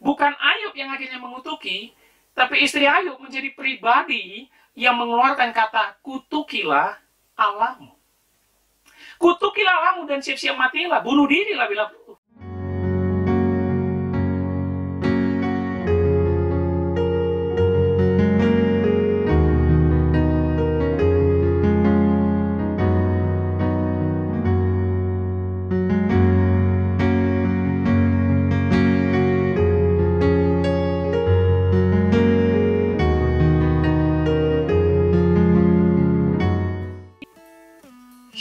Bukan Ayub yang akhirnya mengutuki, tapi istri Ayub menjadi pribadi yang mengeluarkan kata, kutukilah Allahmu. Kutukilah Allahmu dan siap-siap matilah, bunuh dirilah bila perlu.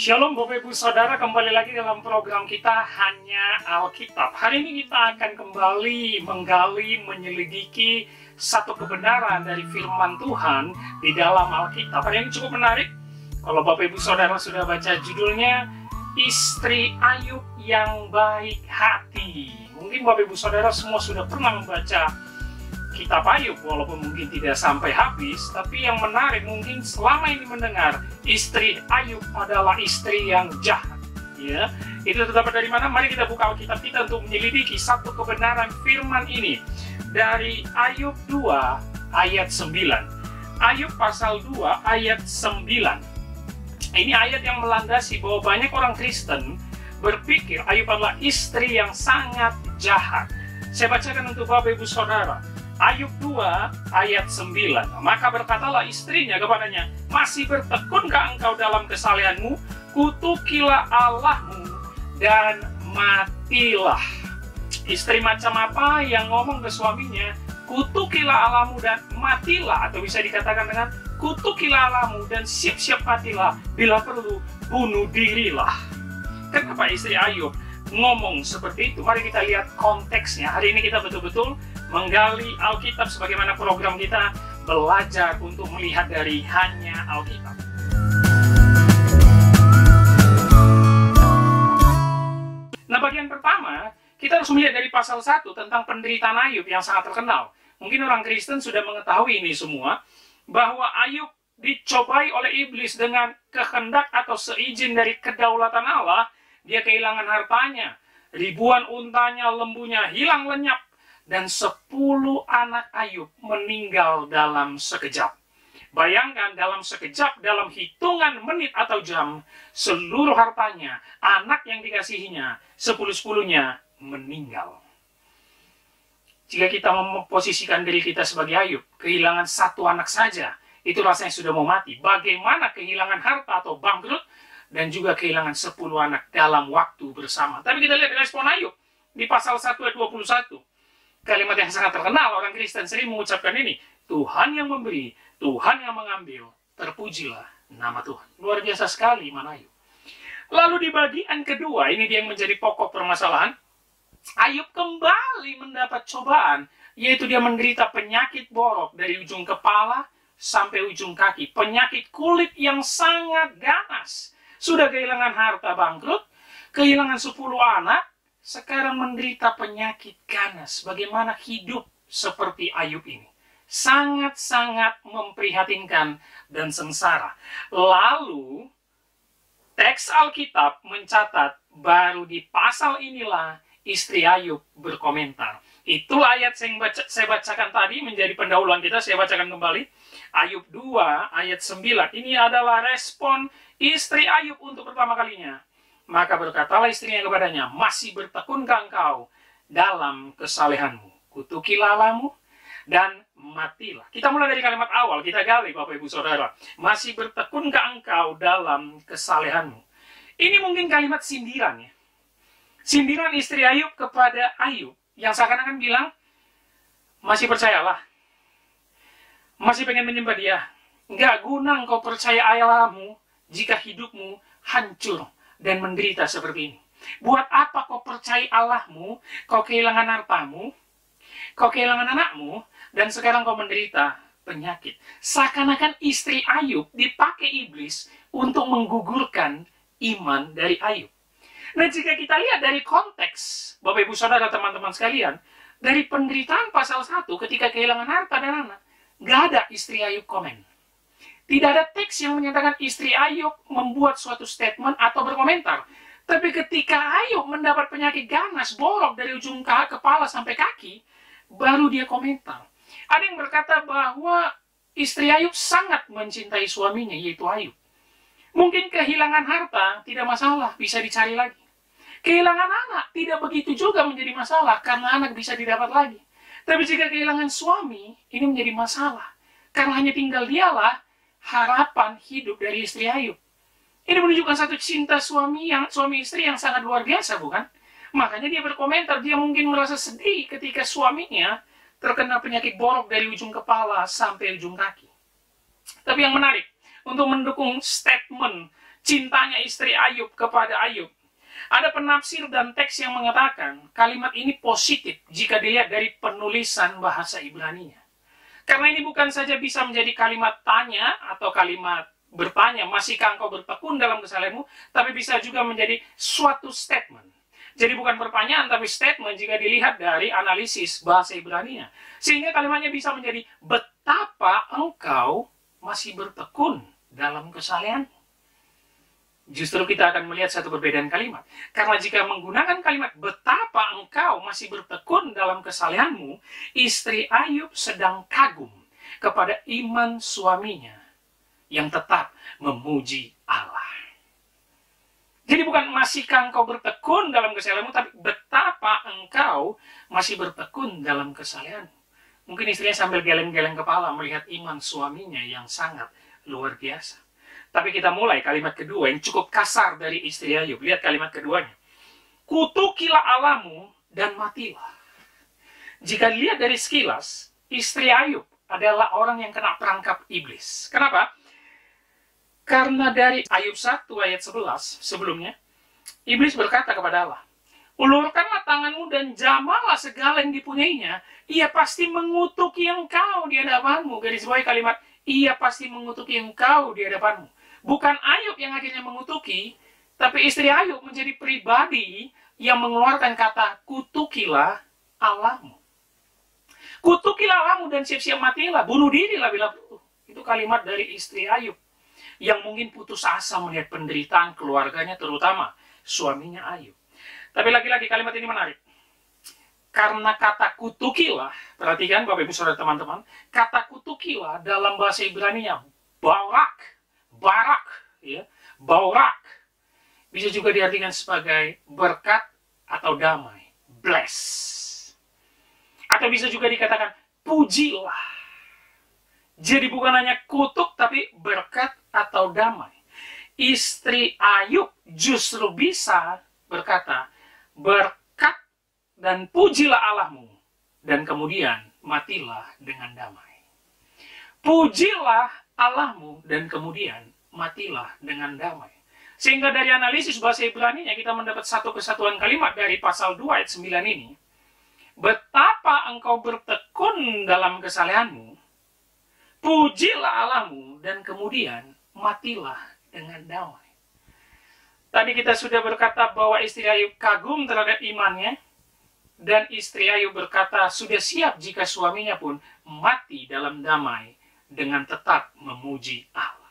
Shalom Bapak Ibu Saudara, kembali lagi dalam program kita Hanya Alkitab. Hari ini kita akan kembali menggali, menyelidiki satu kebenaran dari firman Tuhan di dalam Alkitab. Hari ini cukup menarik. Kalau Bapak Ibu Saudara sudah baca judulnya, Istri Ayub yang Baik Hati. Mungkin Bapak Ibu Saudara semua sudah pernah membaca Kitab Ayub, walaupun mungkin tidak sampai habis, tapi yang menarik mungkin selama ini mendengar istri Ayub adalah istri yang jahat. Ya, itu terdapat dari mana? Mari kita buka Alkitab kita untuk menyelidiki satu kebenaran firman ini dari Ayub 2 ayat 9. Ayub pasal 2 ayat 9. Ini ayat yang melandasi bahwa banyak orang Kristen berpikir Ayub adalah istri yang sangat jahat. Saya bacakan untuk Bapak Ibu Saudara. Ayub 2 ayat 9. Maka berkatalah istrinya kepadanya, masih bertekunkah engkau dalam kesalehanmu? Kutukilah Allahmu dan matilah. Istri macam apa yang ngomong ke suaminya, kutukilah Allahmu dan matilah, atau bisa dikatakan dengan kutukilah Allahmu dan siap-siap matilah, bila perlu bunuh dirilah. Kenapa istri Ayub ngomong seperti itu? Mari kita lihat konteksnya. Hari ini kita betul-betul menggali Alkitab sebagaimana program kita belajar untuk melihat dari hanya Alkitab. Nah, bagian pertama, kita harus melihat dari pasal 1 tentang penderitaan Ayub yang sangat terkenal. Mungkin orang Kristen sudah mengetahui ini semua, bahwa Ayub dicobai oleh iblis dengan kehendak atau seizin dari kedaulatan Allah. Dia kehilangan hartanya, ribuan untanya, lembunya hilang lenyap, dan 10 anak Ayub meninggal dalam sekejap. Bayangkan dalam sekejap, dalam hitungan menit atau jam, seluruh hartanya, anak yang dikasihinya, 10-10-nya meninggal. Jika kita memposisikan diri kita sebagai Ayub, kehilangan 1 anak saja, itu rasanya sudah mau mati. Bagaimana kehilangan harta atau bangkrut, dan juga kehilangan 10 anak dalam waktu bersama. Tapi kita lihat respon Ayub di pasal 1 ayat 21. Kalimat yang sangat terkenal, orang Kristen sering mengucapkan ini, Tuhan yang memberi, Tuhan yang mengambil, terpujilah nama Tuhan. Luar biasa sekali iman Ayub. Lalu di bagian kedua, ini dia yang menjadi pokok permasalahan, Ayub kembali mendapat cobaan, yaitu dia menderita penyakit borok dari ujung kepala sampai ujung kaki. Penyakit kulit yang sangat ganas. Sudah kehilangan harta bangkrut, kehilangan 10 anak, sekarang menderita penyakit ganas. Bagaimana hidup seperti Ayub ini? Sangat-sangat memprihatinkan dan sengsara. Lalu, teks Alkitab mencatat, baru di pasal inilah istri Ayub berkomentar. Itulah ayat yang saya bacakan tadi menjadi pendahuluan kita. Saya bacakan kembali. Ayub 2 ayat 9. Ini adalah respon istri Ayub untuk pertama kalinya. Maka berkatalah istrinya kepadanya, masih bertekunkah engkau dalam kesalehanmu? Kutukilah Allahmu dan matilah. Kita mulai dari kalimat awal, kita gali Bapak Ibu Saudara. Masih bertekunkah engkau dalam kesalehanmu? Ini mungkin kalimat sindiran ya. Sindiran istri Ayub kepada Ayub, yang seakan-akan bilang, masih percayalah. Masih pengen menyembah dia. Enggak guna engkau percaya Allahmu jika hidupmu hancur dan menderita seperti ini. Buat apa kau percaya Allahmu, kau kehilangan hartamu, kau kehilangan anakmu, dan sekarang kau menderita penyakit. Seakan-akan istri Ayub dipakai iblis untuk menggugurkan iman dari Ayub. Nah, jika kita lihat dari konteks, Bapak Ibu Saudara teman-teman sekalian, dari penderitaan pasal 1 ketika kehilangan harta dan anak, nggak ada istri Ayub komen. Tidak ada teks yang menyatakan istri Ayub membuat suatu statement atau berkomentar. Tapi ketika Ayub mendapat penyakit ganas, borok dari ujung kepala sampai kaki, baru dia komentar. Ada yang berkata bahwa istri Ayub sangat mencintai suaminya, yaitu Ayub. Mungkin kehilangan harta tidak masalah, bisa dicari lagi. Kehilangan anak tidak begitu juga menjadi masalah, karena anak bisa didapat lagi. Tapi jika kehilangan suami, ini menjadi masalah. Karena hanya tinggal dialah harapan hidup dari istri Ayub. Ini menunjukkan satu cinta suami istri yang sangat luar biasa, bukan? Makanya dia berkomentar, dia mungkin merasa sedih ketika suaminya terkena penyakit borok dari ujung kepala sampai ujung kaki. Tapi yang menarik, untuk mendukung statement cintanya istri Ayub kepada Ayub, ada penafsir dan teks yang mengatakan kalimat ini positif jika dilihat dari penulisan bahasa Ibrani-nya. Karena ini bukan saja bisa menjadi kalimat tanya atau kalimat bertanya, masihkah engkau bertekun dalam kesalahanmu, tapi bisa juga menjadi suatu statement. Jadi bukan pertanyaan, tapi statement jika dilihat dari analisis bahasa Ibrani-nya. Sehingga kalimatnya bisa menjadi, betapa engkau masih bertekun dalam kesalahan. Justru kita akan melihat satu perbedaan kalimat. Karena jika menggunakan kalimat betapa engkau masih bertekun dalam kesalehanmu, istri Ayub sedang kagum kepada iman suaminya yang tetap memuji Allah. Jadi bukan masihkah engkau bertekun dalam kesalehanmu, tapi betapa engkau masih bertekun dalam kesalehanmu. Mungkin istrinya sambil geleng-geleng kepala melihat iman suaminya yang sangat luar biasa. Tapi kita mulai kalimat kedua yang cukup kasar dari istri Ayub. Lihat kalimat keduanya. Kutukilah Allahmu dan matilah. Jika dilihat dari sekilas, istri Ayub adalah orang yang kena perangkap iblis. Kenapa? Karena dari Ayub 1 ayat 11 sebelumnya, iblis berkata kepada Allah, ulurkanlah tanganmu dan jamalah segala yang dipunyainya. Ia pasti mengutuki engkau di hadapanmu. Garis bawahi kalimat, ia pasti mengutuki engkau di hadapanmu. Bukan Ayub yang akhirnya mengutuki, tapi istri Ayub menjadi pribadi yang mengeluarkan kata kutukilah Allahmu. Kutukilah Allahmu dan siap-siap matilah, bunuh dirilah bila perlu. Itu kalimat dari istri Ayub yang mungkin putus asa melihat penderitaan keluarganya, terutama suaminya Ayub. Tapi lagi-lagi kalimat ini menarik. Karena kata kutukilah, perhatikan Bapak Ibu Saudara teman-teman, kata kutukilah dalam bahasa Ibrani-nya barak, ya, baurak, bisa juga diartikan sebagai berkat atau damai, bless, atau bisa juga dikatakan pujilah. Jadi bukan hanya kutuk, tapi berkat atau damai. Istri Ayub justru bisa berkata, berkat dan pujilah Allahmu, dan kemudian matilah dengan damai. Pujilah Allahmu, dan kemudian matilah dengan damai. Sehingga dari analisis bahasa Ibrani-nya kita mendapat satu kesatuan kalimat dari pasal 2 ayat 9 ini. Betapa engkau bertekun dalam kesalehanmu, pujilah Allahmu, dan kemudian matilah dengan damai. Tadi kita sudah berkata bahwa istri Ayub kagum terhadap imannya, dan istri Ayub berkata sudah siap jika suaminya pun mati dalam damai dengan tetap memuji Allah.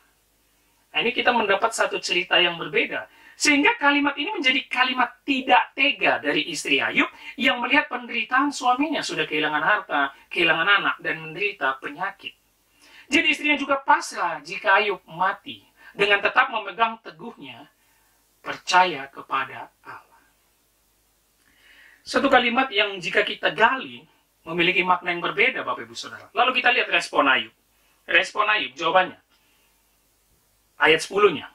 Nah, ini kita mendapat satu cerita yang berbeda. Sehingga kalimat ini menjadi kalimat tidak tega dari istri Ayub yang melihat penderitaan suaminya, sudah kehilangan harta, kehilangan anak, dan menderita penyakit. Jadi istrinya juga pasrah jika Ayub mati dengan tetap memegang teguhnya percaya kepada Allah. Satu kalimat yang jika kita gali memiliki makna yang berbeda, Bapak Ibu Saudara. Lalu kita lihat respon Ayub. Respon Ayub, jawabannya. Ayat 10-nya.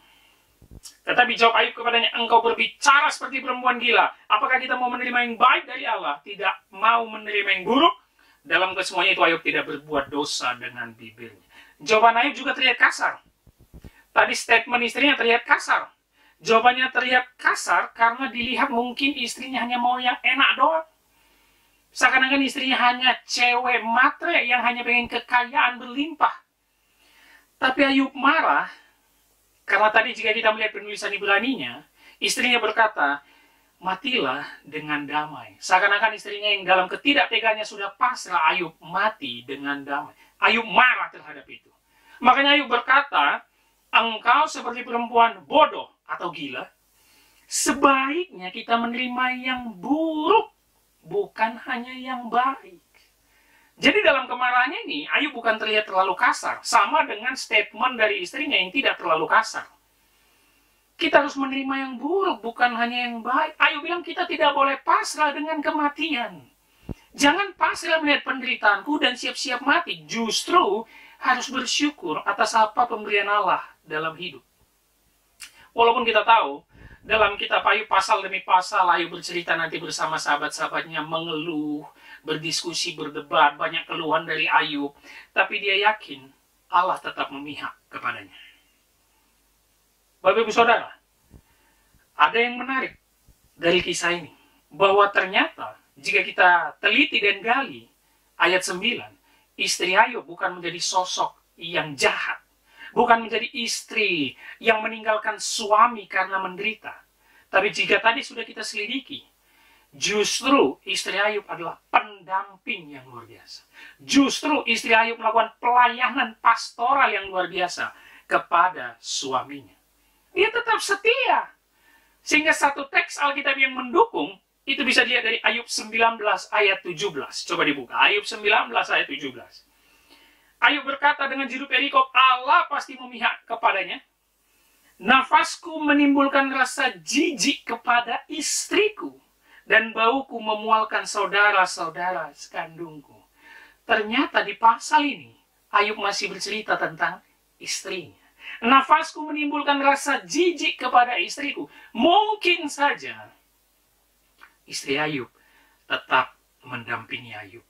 Tetapi jawab Ayub kepadanya, engkau berbicara seperti perempuan gila. Apakah kita mau menerima yang baik dari Allah, tidak mau menerima yang buruk? Dalam kesemuanya itu Ayub tidak berbuat dosa dengan bibirnya. Jawaban Ayub juga terlihat kasar. Tadi statement istrinya terlihat kasar. Jawabannya terlihat kasar karena dilihat mungkin istrinya hanya mau yang enak doang. Seakan-akan istrinya hanya cewek matre yang hanya pengen kekayaan berlimpah. Tapi Ayub marah karena tadi jika kita melihat penulisan Ibrani-nya, istrinya berkata, matilah dengan damai. Seakan-akan istrinya yang dalam ketidaktegaannya sudah pasrah, Ayub mati dengan damai. Ayub marah terhadap itu. Makanya Ayub berkata, engkau seperti perempuan bodoh atau gila. Sebaiknya kita menerima yang buruk, bukan hanya yang baik. Jadi dalam kemarahannya ini, Ayub bukan terlihat terlalu kasar. Sama dengan statement dari istrinya yang tidak terlalu kasar. Kita harus menerima yang buruk, bukan hanya yang baik. Ayub bilang kita tidak boleh pasrah dengan kematian. Jangan pasrah melihat penderitaanku dan siap-siap mati. Justru harus bersyukur atas apa pemberian Allah dalam hidup. Walaupun kita tahu, dalam kitab Ayub pasal demi pasal, Ayub bercerita nanti bersama sahabat-sahabatnya, mengeluh, berdiskusi, berdebat, banyak keluhan dari Ayub. Tapi dia yakin Allah tetap memihak kepadanya. Bapak Ibu Saudara, ada yang menarik dari kisah ini. Bahwa ternyata jika kita teliti dan gali ayat 9, istri Ayub bukan menjadi sosok yang jahat. Bukan menjadi istri yang meninggalkan suami karena menderita. Tapi jika tadi sudah kita selidiki, justru istri Ayub adalah pendamping yang luar biasa. Justru istri Ayub melakukan pelayanan pastoral yang luar biasa kepada suaminya. Dia tetap setia. Sehingga satu teks Alkitab yang mendukung, itu bisa dilihat dari Ayub 19 ayat 17. Coba dibuka, Ayub 19 ayat 17. Ayub berkata dengan juru perikop, Allah pasti memihak kepadanya. Nafasku menimbulkan rasa jijik kepada istriku, dan bauku memualkan saudara-saudara sekandungku. Ternyata di pasal ini, Ayub masih bercerita tentang istrinya. Nafasku menimbulkan rasa jijik kepada istriku. Mungkin saja istri Ayub tetap mendampingi Ayub.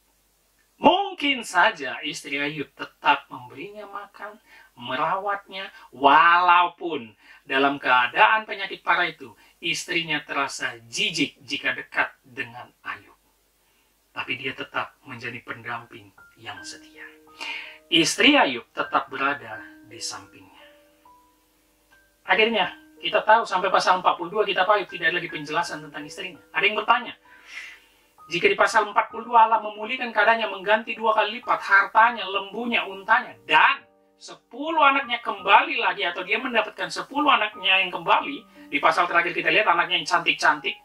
Mungkin saja istri Ayub tetap memberinya makan, merawatnya, walaupun dalam keadaan penyakit parah itu, istrinya terasa jijik jika dekat dengan Ayub. Tapi dia tetap menjadi pendamping yang setia. Istri Ayub tetap berada di sampingnya. Akhirnya, kita tahu sampai pasal 42 kitab Ayub tidak ada lagi penjelasan tentang istrinya. Ada yang bertanya, jika di pasal 42 Allah memulihkan keadaannya, mengganti 2 kali lipat hartanya, lembunya, untanya, dan 10 anaknya kembali lagi, atau dia mendapatkan 10 anaknya yang kembali. Di pasal terakhir kita lihat anaknya yang cantik-cantik.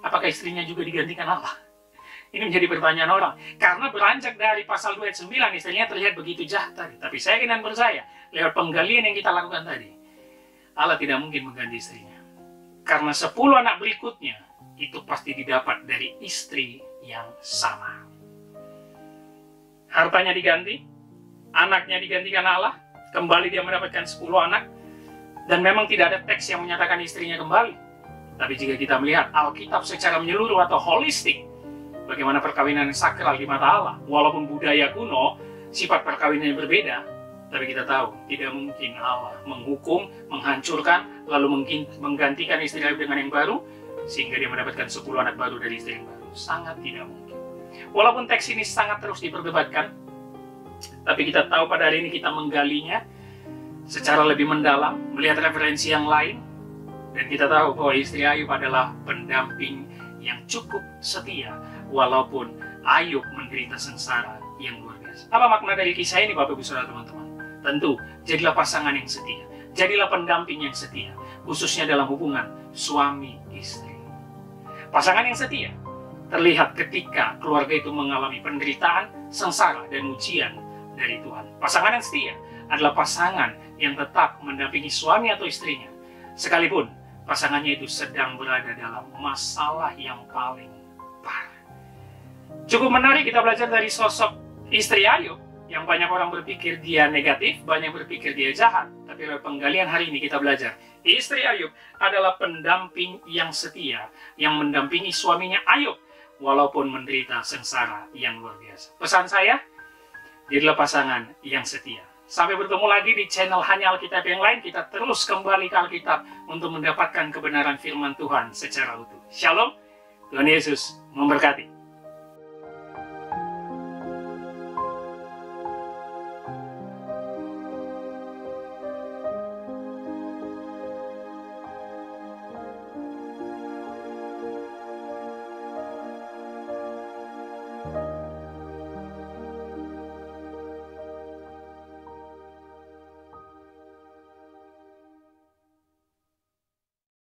Apakah istrinya juga digantikan Allah? Ini menjadi pertanyaan orang. Karena beranjak dari pasal 2 ayat 9, istrinya terlihat begitu jahat tadi. Tapi saya yakin dan percaya, lewat penggalian yang kita lakukan tadi, Allah tidak mungkin mengganti istrinya. Karena 10 anak berikutnya, itu pasti didapat dari istri yang sama. Hartanya diganti, anaknya digantikan Allah, kembali dia mendapatkan 10 anak, dan memang tidak ada teks yang menyatakan istrinya kembali. Tapi jika kita melihat Alkitab secara menyeluruh atau holistik, bagaimana perkawinan yang sakral di mata Allah, walaupun budaya kuno, sifat perkawinannya berbeda, tapi kita tahu, tidak mungkin Allah menghukum, menghancurkan, lalu menggantikan istri dengan yang baru, sehingga dia mendapatkan 10 anak baru dari istri yang baru. Sangat tidak mungkin. Walaupun teks ini sangat terus diperdebatkan, tapi kita tahu pada hari ini kita menggalinya secara lebih mendalam, melihat referensi yang lain, dan kita tahu bahwa istri Ayub adalah pendamping yang cukup setia, walaupun Ayub menderita sengsara yang luar biasa. Apa makna dari kisah ini, Bapak Ibu Saudara teman-teman? Tentu, jadilah pasangan yang setia. Jadilah pendamping yang setia. Khususnya dalam hubungan suami istri. Pasangan yang setia terlihat ketika keluarga itu mengalami penderitaan, sengsara, dan ujian dari Tuhan. Pasangan yang setia adalah pasangan yang tetap mendampingi suami atau istrinya, sekalipun pasangannya itu sedang berada dalam masalah yang paling parah. Cukup menarik kita belajar dari sosok istri Ayub, yang banyak orang berpikir dia negatif, banyak berpikir dia jahat. Tapi lewat penggalian hari ini kita belajar, istri Ayub adalah pendamping yang setia, yang mendampingi suaminya Ayub, walaupun menderita sengsara yang luar biasa. Pesan saya, jadilah pasangan yang setia. Sampai bertemu lagi di channel Hanya Alkitab yang lain, kita terus kembali ke Alkitab untuk mendapatkan kebenaran firman Tuhan secara utuh. Shalom, Tuhan Yesus memberkati.